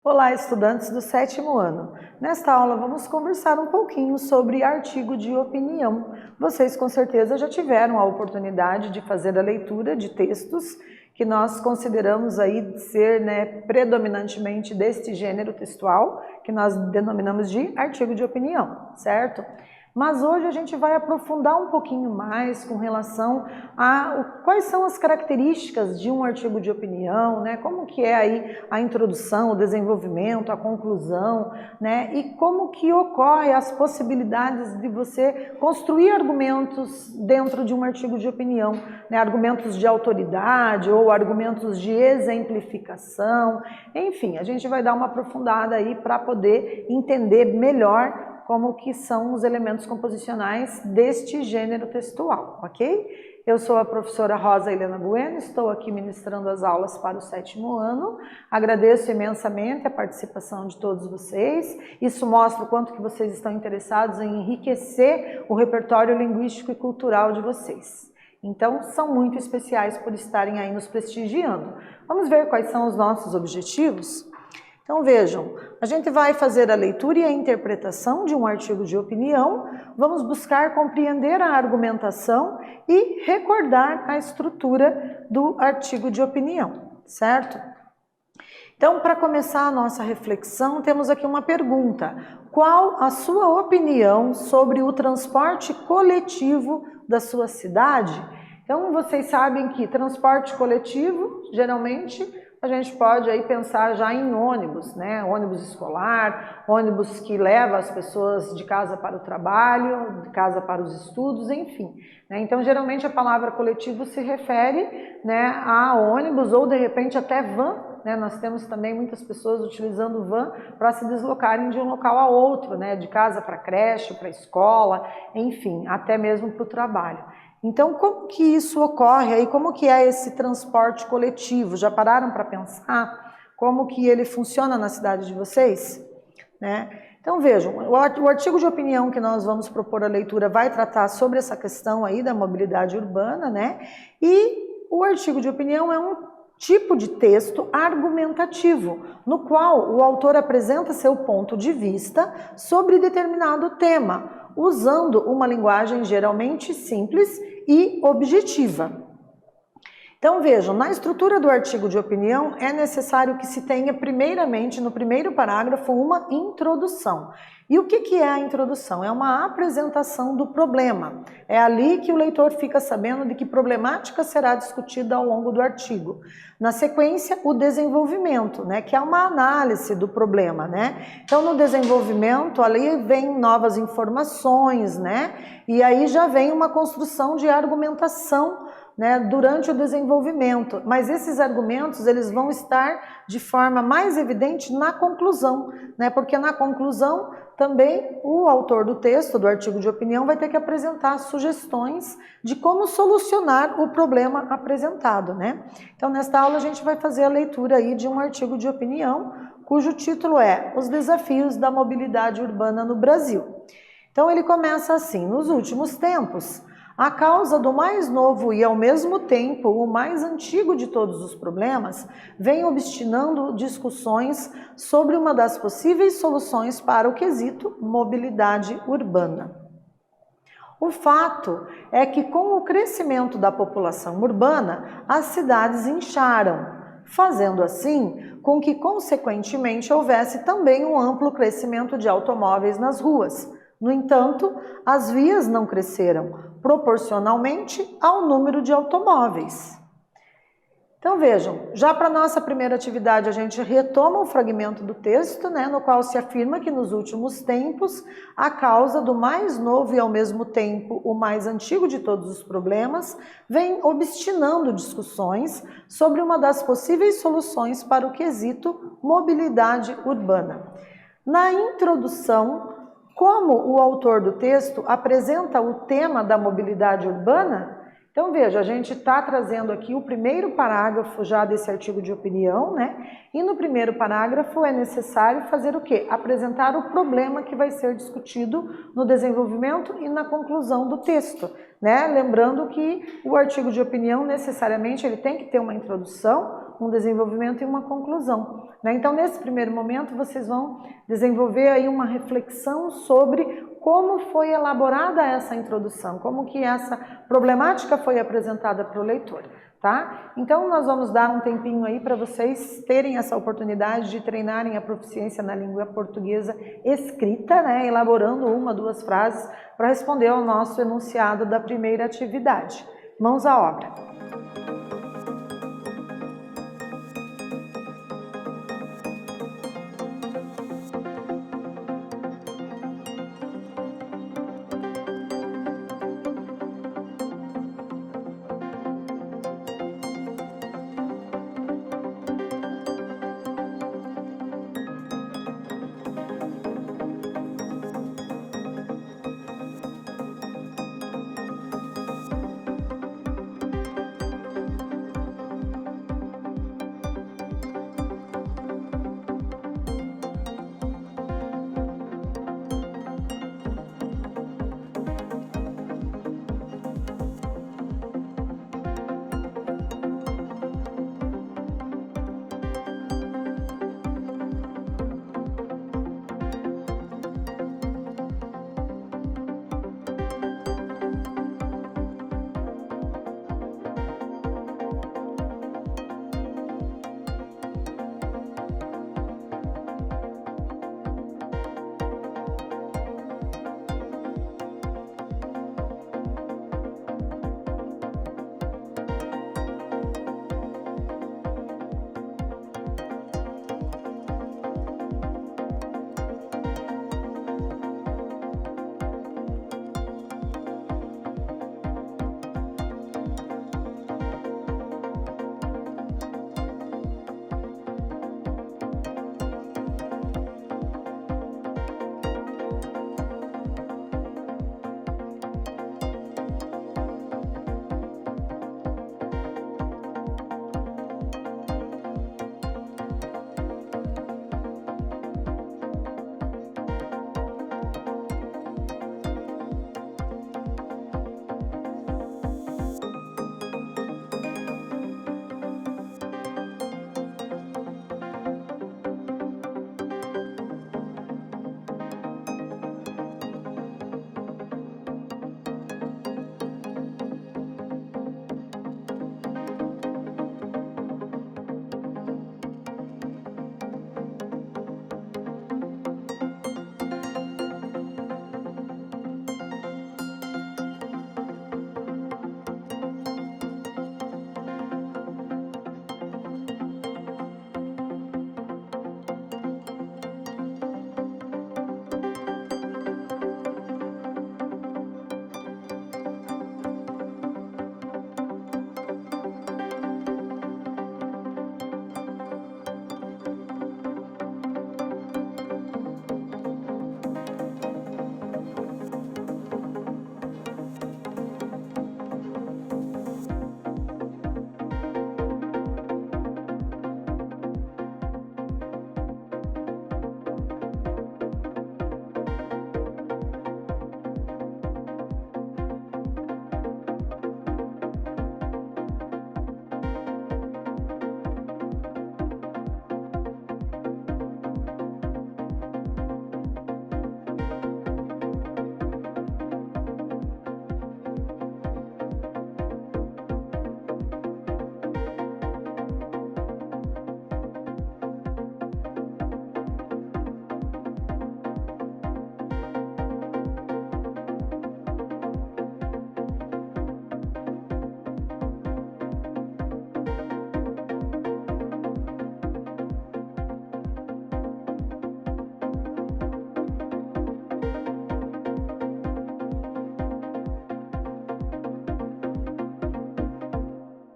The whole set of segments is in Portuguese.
Olá, estudantes do 7º ano. Nesta aula vamos conversar um pouquinho sobre artigo de opinião. Vocês com certeza já tiveram a oportunidade de fazer a leitura de textos que nós consideramos aí ser predominantemente deste gênero textual, que nós denominamos de artigo de opinião, certo? Mas hoje a gente vai aprofundar um pouquinho mais com relação a quais são as características de um artigo de opinião, né? Como que é aí a introdução, o desenvolvimento, a conclusão, né? E como que ocorre as possibilidades de você construir argumentos dentro de um artigo de opinião, né? Argumentos de autoridade ou argumentos de exemplificação, enfim, a gente vai dar uma aprofundada aí para poder entender melhor como que são os elementos composicionais deste gênero textual, ok? Eu sou a professora Rosa Helena Bueno, estou aqui ministrando as aulas para o 7º ano, agradeço imensamente a participação de todos vocês, isso mostra o quanto que vocês estão interessados em enriquecer o repertório linguístico e cultural de vocês. Então, são muito especiais por estarem aí nos prestigiando. Vamos ver quais são os nossos objetivos? Então vejam, a gente vai fazer a leitura e a interpretação de um artigo de opinião, vamos buscar compreender a argumentação e recordar a estrutura do artigo de opinião, certo? Então, para começar a nossa reflexão, temos aqui uma pergunta. Qual a sua opinião sobre o transporte coletivo da sua cidade? Então, vocês sabem que transporte coletivo, geralmente, a gente pode aí pensar já em ônibus, né? Ônibus escolar, ônibus que leva as pessoas de casa para o trabalho, de casa para os estudos, enfim. Né? Então, geralmente a palavra coletivo se refere, né, a ônibus ou de repente até van, né? Nós temos também muitas pessoas utilizando van para se deslocarem de um local a outro, né? De casa para creche, para escola, enfim, até mesmo para o trabalho. Então, como que isso ocorre aí? Como que é esse transporte coletivo? Já pararam para pensar como que ele funciona na cidade de vocês? Né? Então, vejam, o artigo de opinião que nós vamos propor a leitura vai tratar sobre essa questão aí da mobilidade urbana, né? E o artigo de opinião é um tipo de texto argumentativo, no qual o autor apresenta seu ponto de vista sobre determinado tema, usando uma linguagem geralmente simples e objetiva. Então vejam, na estrutura do artigo de opinião é necessário que se tenha primeiramente, no primeiro parágrafo, uma introdução. E o que é a introdução? É uma apresentação do problema. É ali que o leitor fica sabendo de que problemática será discutida ao longo do artigo. Na sequência, o desenvolvimento, né, que é uma análise do problema, né? Então, no desenvolvimento, ali vem novas informações, né? E aí já vem uma construção de argumentação, né, durante o desenvolvimento, mas esses argumentos eles vão estar de forma mais evidente na conclusão, né, porque na conclusão também o autor do texto, do artigo de opinião, vai ter que apresentar sugestões de como solucionar o problema apresentado, né? Então, nesta aula a gente vai fazer a leitura aí de um artigo de opinião, cujo título é Os Desafios da Mobilidade Urbana no Brasil. Então, ele começa assim: nos últimos tempos, a causa do mais novo e, ao mesmo tempo, o mais antigo de todos os problemas vem obstinando discussões sobre uma das possíveis soluções para o quesito mobilidade urbana. O fato é que, com o crescimento da população urbana, as cidades incharam, fazendo assim com que, consequentemente, houvesse também um amplo crescimento de automóveis nas ruas. No entanto, as vias não cresceram proporcionalmente ao número de automóveis. Então vejam, já para a nossa primeira atividade a gente retoma o fragmento do texto, né, no qual se afirma que nos últimos tempos a causa do mais novo e ao mesmo tempo o mais antigo de todos os problemas vem obstinando discussões sobre uma das possíveis soluções para o quesito mobilidade urbana. Na introdução, como o autor do texto apresenta o tema da mobilidade urbana, então veja, a gente está trazendo aqui o primeiro parágrafo já desse artigo de opinião, né? E no primeiro parágrafo é necessário fazer o quê? Apresentar o problema que vai ser discutido no desenvolvimento e na conclusão do texto, né? Lembrando que o artigo de opinião necessariamente ele tem que ter uma introdução, um desenvolvimento e uma conclusão, né? Então, nesse primeiro momento, vocês vão desenvolver aí uma reflexão sobre como foi elaborada essa introdução, como que essa problemática foi apresentada para o leitor, tá? Então, nós vamos dar um tempinho aí para vocês terem essa oportunidade de treinarem a proficiência na língua portuguesa escrita, né? Elaborando uma, duas frases para responder ao nosso enunciado da primeira atividade. Mãos à obra!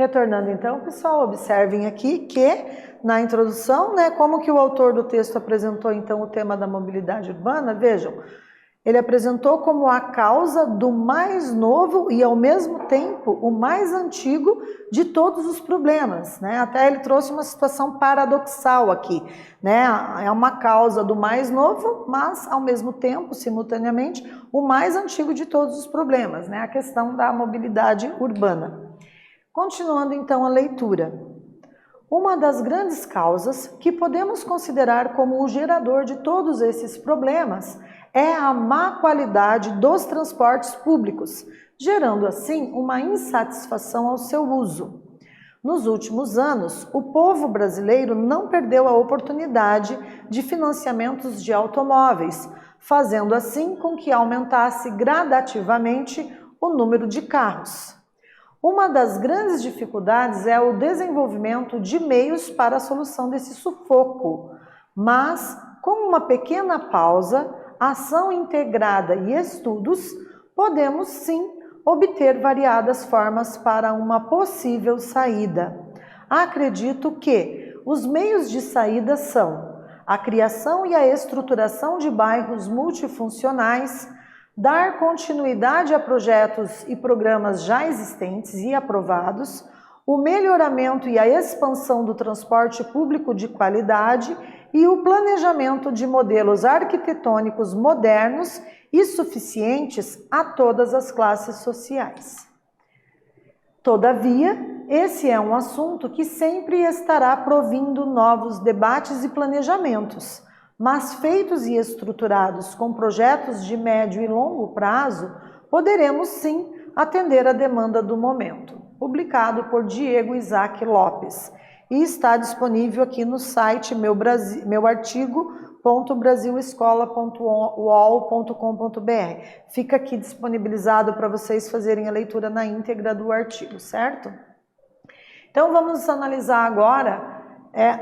Retornando então, pessoal, observem aqui que na introdução, né, como que o autor do texto apresentou então o tema da mobilidade urbana, vejam, ele apresentou como a causa do mais novo e ao mesmo tempo o mais antigo de todos os problemas, né? Até ele trouxe uma situação paradoxal aqui, né? É uma causa do mais novo, mas ao mesmo tempo, simultaneamente, o mais antigo de todos os problemas, né? A questão da mobilidade urbana. Continuando então a leitura. Uma das grandes causas que podemos considerar como o gerador de todos esses problemas é a má qualidade dos transportes públicos, gerando assim uma insatisfação ao seu uso. Nos últimos anos, o povo brasileiro não perdeu a oportunidade de financiamentos de automóveis, fazendo assim com que aumentasse gradativamente o número de carros. Uma das grandes dificuldades é o desenvolvimento de meios para a solução desse sufoco, mas com uma pequena pausa, ação integrada e estudos, podemos sim obter variadas formas para uma possível saída. Acredito que os meios de saída são a criação e a estruturação de bairros multifuncionais, dar continuidade a projetos e programas já existentes e aprovados, o melhoramento e a expansão do transporte público de qualidade e o planejamento de modelos arquitetônicos modernos e suficientes a todas as classes sociais. Todavia, esse é um assunto que sempre estará provindo novos debates e planejamentos, mas feitos e estruturados com projetos de médio e longo prazo, poderemos sim atender a demanda do momento. Publicado por Diego Isaac Lopes e está disponível aqui no site meuartigo.brasilescola.uol.com.br. Fica aqui disponibilizado para vocês fazerem a leitura na íntegra do artigo, certo? Então vamos analisar agora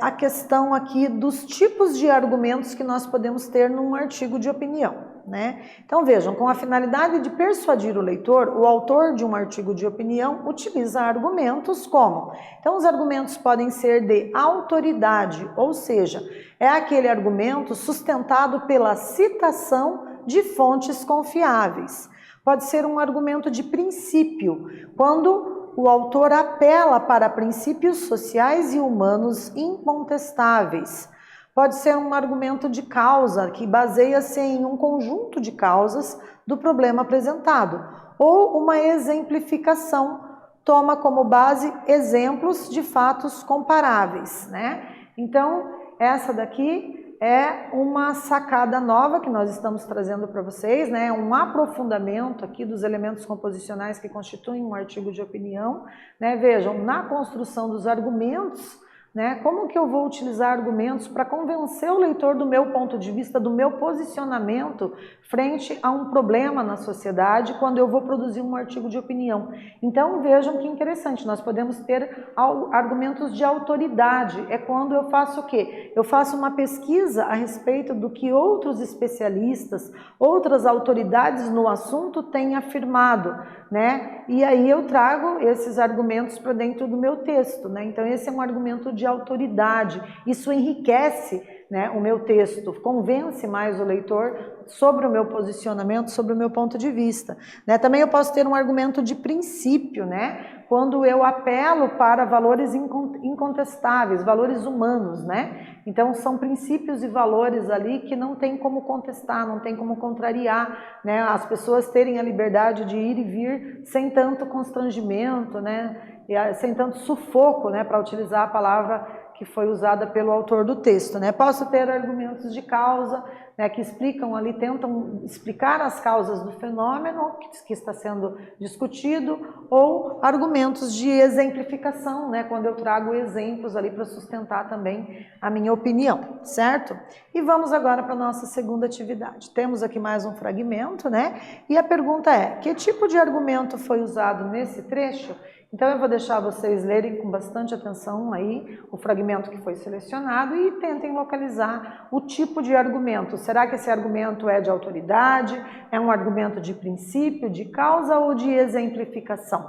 a questão aqui dos tipos de argumentos que nós podemos ter num artigo de opinião, né? Então vejam, com a finalidade de persuadir o leitor, o autor de um artigo de opinião utiliza argumentos como? Então os argumentos podem ser de autoridade, ou seja, é aquele argumento sustentado pela citação de fontes confiáveis. Pode ser um argumento de princípio, quando o autor apela para princípios sociais e humanos incontestáveis. Pode ser um argumento de causa, que baseia-se em um conjunto de causas do problema apresentado, ou uma exemplificação, toma como base exemplos de fatos comparáveis, né? Então, essa daqui é uma sacada nova que nós estamos trazendo para vocês, né? Um aprofundamento aqui dos elementos composicionais que constituem um artigo de opinião, né? Vejam, na construção dos argumentos, né? Como que eu vou utilizar argumentos para convencer o leitor do meu ponto de vista, do meu posicionamento frente a um problema na sociedade quando eu vou produzir um artigo de opinião. Então vejam que interessante, nós podemos ter argumentos de autoridade, é quando eu faço o quê? Eu faço uma pesquisa a respeito do que outros especialistas, outras autoridades no assunto têm afirmado, né? E aí eu trago esses argumentos para dentro do meu texto, né? Então esse é um argumento de autoridade, isso enriquece, né, o meu texto, convence mais o leitor sobre o meu posicionamento, sobre o meu ponto de vista, né? Também eu posso ter um argumento de princípio, né? Quando eu apelo para valores incontestáveis, valores humanos, né? Então são princípios e valores ali que não tem como contestar, não tem como contrariar, né? As pessoas terem a liberdade de ir e vir sem tanto constrangimento, né? E sem tanto sufoco, né? Para utilizar a palavra que foi usada pelo autor do texto, né? Posso ter argumentos de causa, né, que explicam ali, tentam explicar as causas do fenômeno que está sendo discutido, ou argumentos de exemplificação, né, quando eu trago exemplos ali para sustentar também a minha opinião, certo? E vamos agora para a nossa segunda atividade. Temos aqui mais um fragmento, né? E a pergunta é: que tipo de argumento foi usado nesse trecho? Então eu vou deixar vocês lerem com bastante atenção aí o fragmento que foi selecionado e tentem localizar o tipo de argumento. Será que esse argumento é de autoridade? É um argumento de princípio, de causa ou de exemplificação?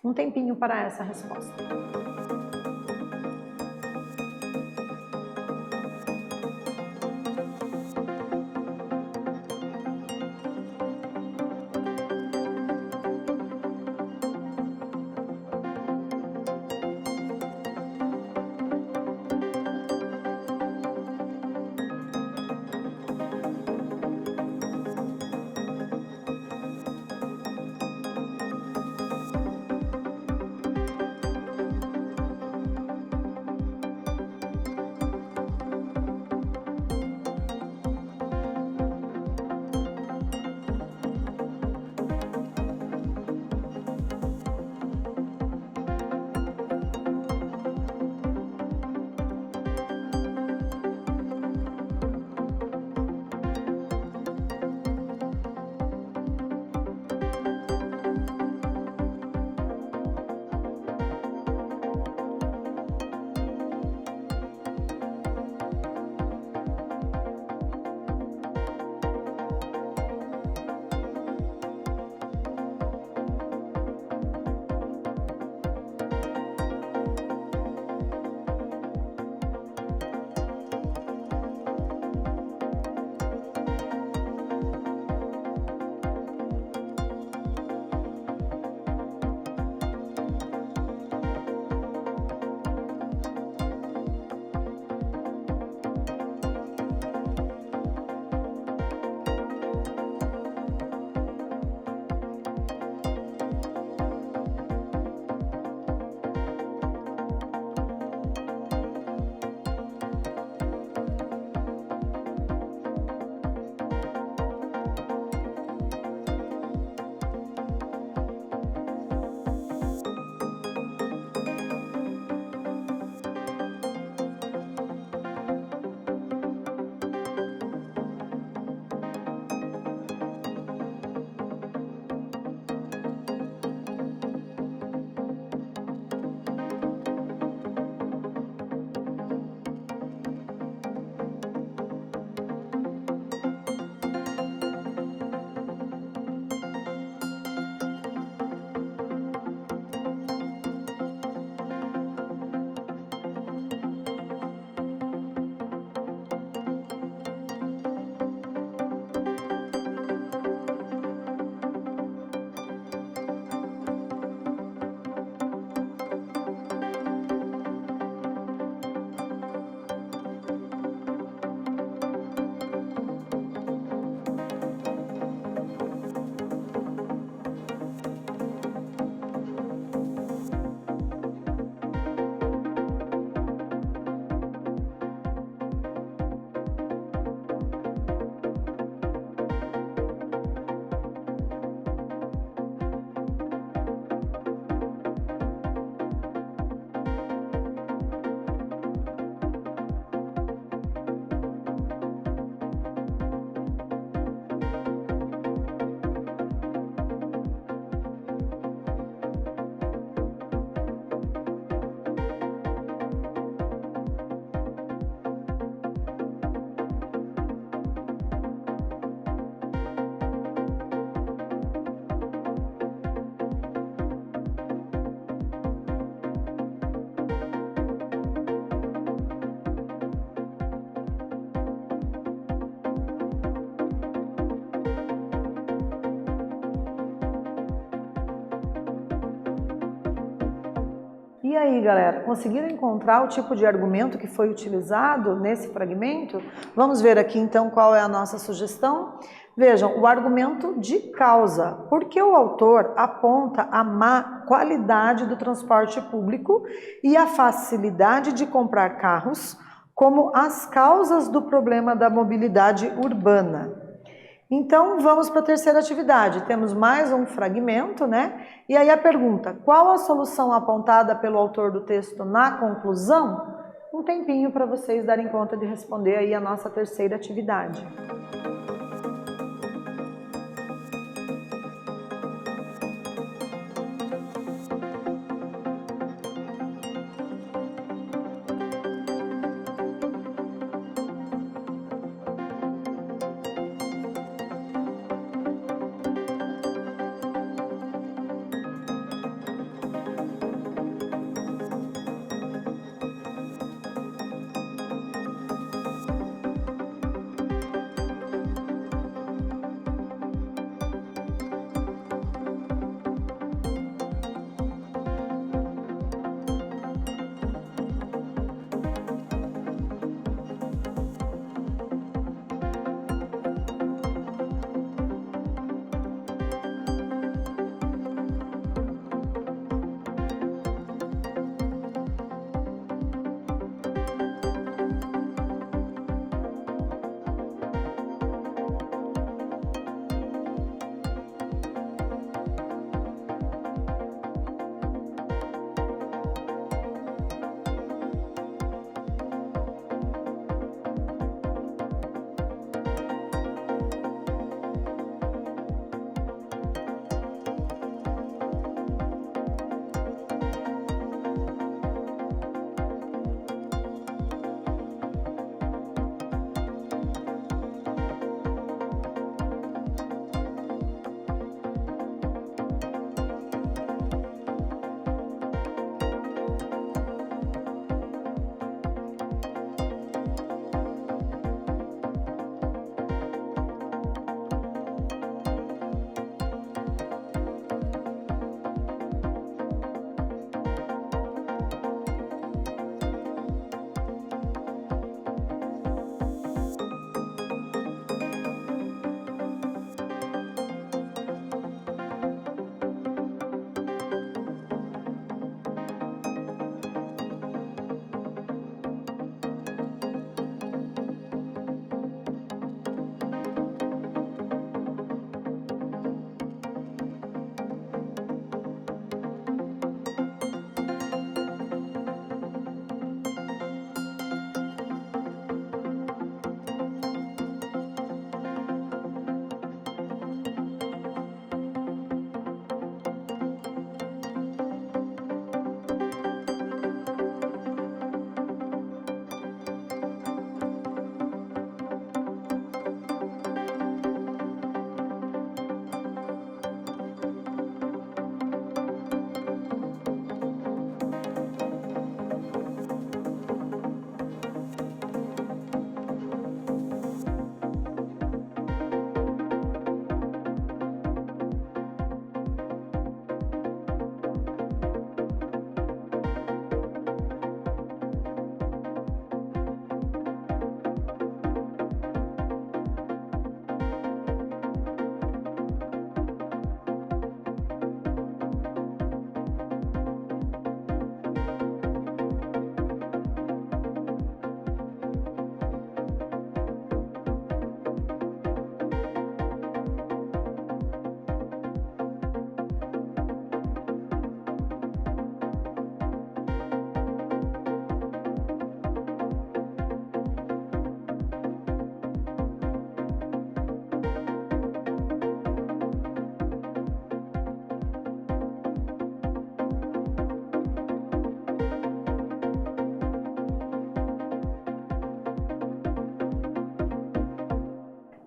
Um tempinho para essa resposta. E aí, galera, conseguiram encontrar o tipo de argumento que foi utilizado nesse fragmento? Vamos ver aqui então qual é a nossa sugestão? Vejam, o argumento de causa, porque o autor aponta a má qualidade do transporte público e a facilidade de comprar carros como as causas do problema da mobilidade urbana. Então, vamos para a terceira atividade. Temos mais um fragmento, né? E aí a pergunta: qual a solução apontada pelo autor do texto na conclusão? Um tempinho para vocês darem conta de responder aí a nossa terceira atividade.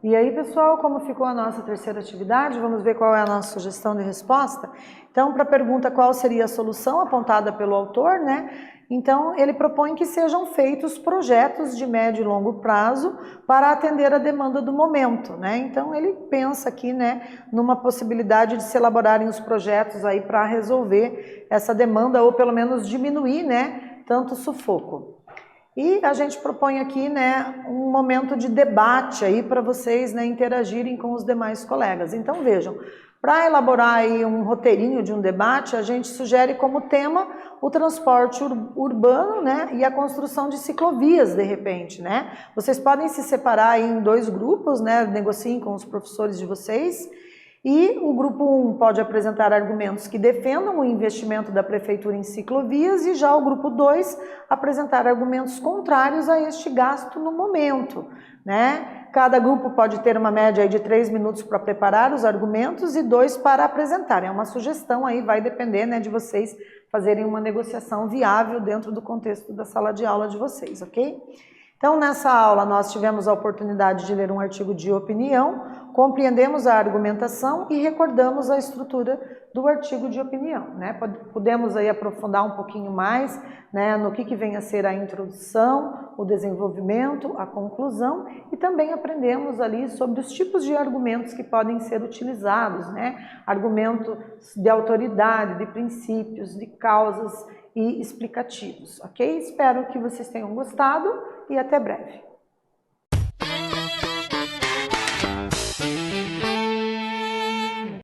E aí, pessoal, como ficou a nossa terceira atividade, vamos ver qual é a nossa sugestão de resposta. Então, para a pergunta qual seria a solução apontada pelo autor, né? Então, ele propõe que sejam feitos projetos de médio e longo prazo para atender a demanda do momento, né? Então, ele pensa aqui, né, numa possibilidade de se elaborarem os projetos aí para resolver essa demanda ou pelo menos diminuir, né, tanto sufoco. E a gente propõe aqui, né, um momento de debate aí para vocês, né, interagirem com os demais colegas. Então vejam, para elaborar aí um roteirinho de um debate, a gente sugere como tema o transporte urbano, né, e a construção de ciclovias, de repente, né. Vocês podem se separar aí em 2 grupos, né, negociem com os professores de vocês. E o grupo 1 pode apresentar argumentos que defendam o investimento da prefeitura em ciclovias e já o grupo 2 apresentar argumentos contrários a este gasto no momento, né? Cada grupo pode ter uma média aí de 3 minutos para preparar os argumentos e 2 para apresentar. É uma sugestão aí, vai depender, né, de vocês fazerem uma negociação viável dentro do contexto da sala de aula de vocês, ok? Então, nessa aula, nós tivemos a oportunidade de ler um artigo de opinião, compreendemos a argumentação e recordamos a estrutura do artigo de opinião, né? Podemos aí aprofundar um pouquinho mais, né, no que vem a ser a introdução, o desenvolvimento, a conclusão, e também aprendemos ali sobre os tipos de argumentos que podem ser utilizados, né? Argumentos de autoridade, de princípios, de causas e explicativos, ok? Espero que vocês tenham gostado e até breve.